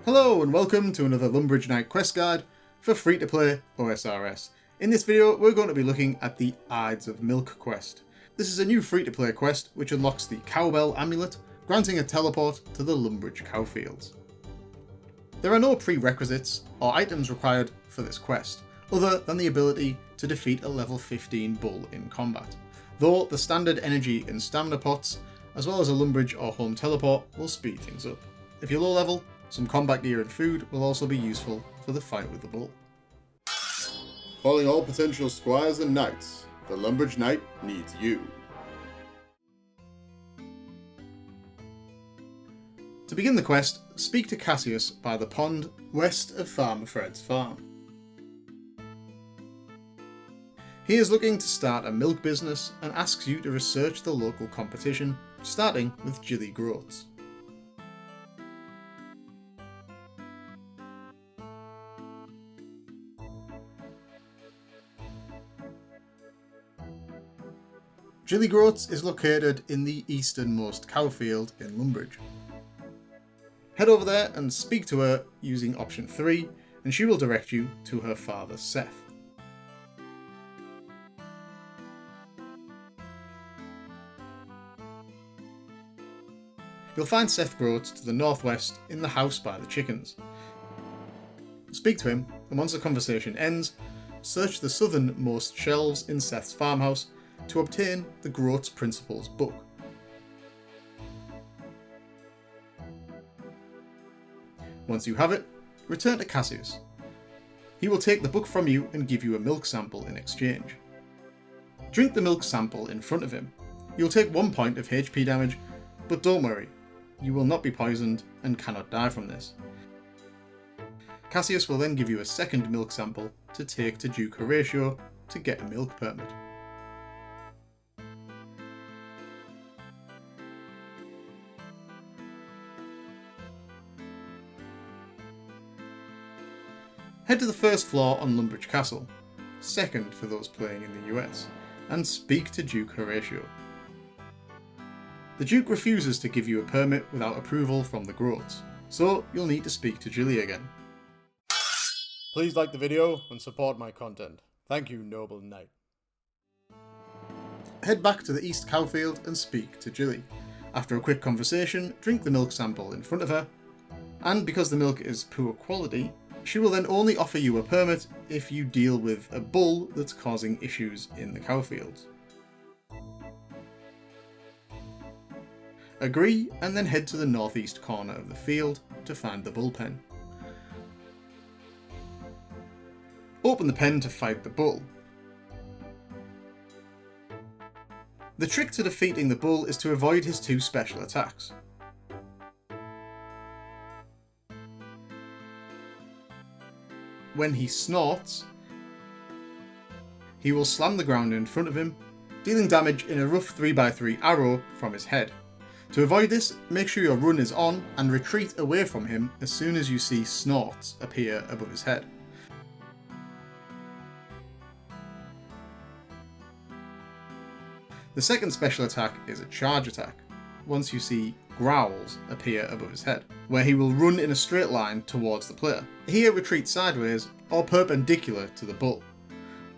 Hello and welcome to another Lumbridge Knight quest guide for free-to-play OSRS. In this video we're going to be looking at the Ides of Milk quest. This is a new free-to-play quest which unlocks the Cowbell amulet, granting a teleport to the Lumbridge Cow Fields. There are no prerequisites or items required for this quest, other than the ability to defeat a level 15 bull in combat, though the standard energy and stamina pots, as well as a Lumbridge or home teleport, will speed things up. If you're low level, some combat gear and food will also be useful for the fight with the bull. Calling all potential squires and knights, the Lumbridge Knight needs you. To begin the quest, speak to Cassius by the pond west of Farmer Fred's farm. He is looking to start a milk business and asks you to research the local competition, starting with Jilly Groats. Jilly Groats is located in the easternmost cow field in Lumbridge. Head over there and speak to her using option 3 and she will direct you to her father Seth. You'll find Seth Groats to the northwest in the house by the chickens. Speak to him, and once the conversation ends, search the southernmost shelves in Seth's farmhouse to obtain the Groats Principles book. Once you have it, return to Cassius. He will take the book from you and give you a milk sample in exchange. Drink the milk sample in front of him. You'll take 1 point of HP damage, but don't worry, you will not be poisoned and cannot die from this. Cassius will then give you a second milk sample to take to Duke Horatio to get a milk permit. Head to the first floor on Lumbridge Castle, second for those playing in the US, and speak to Duke Horatio. The Duke refuses to give you a permit without approval from the Groats, so you'll need to speak to Jilly again. Please like the video and support my content. Thank you, noble knight. Head back to the East Cowfield and speak to Jilly. After a quick conversation, drink the milk sample in front of her, and because the milk is poor quality, she will then only offer you a permit if you deal with a bull that's causing issues in the cow fields. Agree and then head to the northeast corner of the field to find the bull pen. Open the pen to fight the bull. The trick to defeating the bull is to avoid his 2 special attacks. When he snorts, he will slam the ground in front of him, dealing damage in a rough 3x3 arrow from his head. To avoid this, make sure your run is on and retreat away from him as soon as you see snorts appear above his head. The second special attack is a charge attack, once you see growls appear above his head, where he will run in a straight line towards the player. Here retreat sideways or perpendicular to the bull.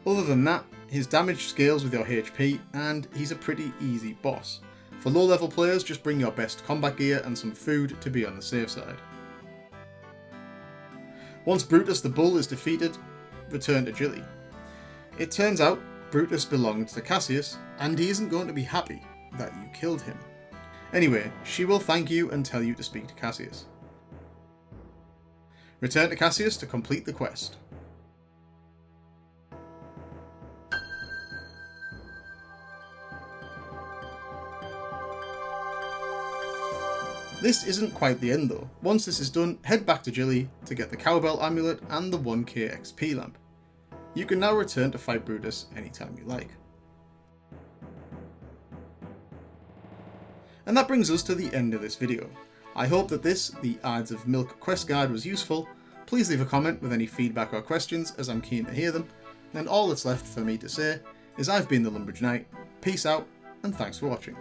Other than that, his damage scales with your HP and he's a pretty easy boss. For low level players, just bring your best combat gear and some food to be on the safe side. Once Brutus the bull is defeated, return to Jilly. It turns out Brutus belonged to Cassius and he isn't going to be happy that you killed him. Anyway, she will thank you and tell you to speak to Cassius. Return to Cassius to complete the quest. This isn't quite the end though. Once this is done, head back to Jilly to get the Cowbell amulet and the 1k XP lamp. You can now return to fight Brutus anytime you like. And that brings us to the end of this video. I hope that this, the Ides of Milk quest guide, was useful. Please leave a comment with any feedback or questions as I'm keen to hear them. And all that's left for me to say is I've been the Lumbridge Knight, peace out and thanks for watching.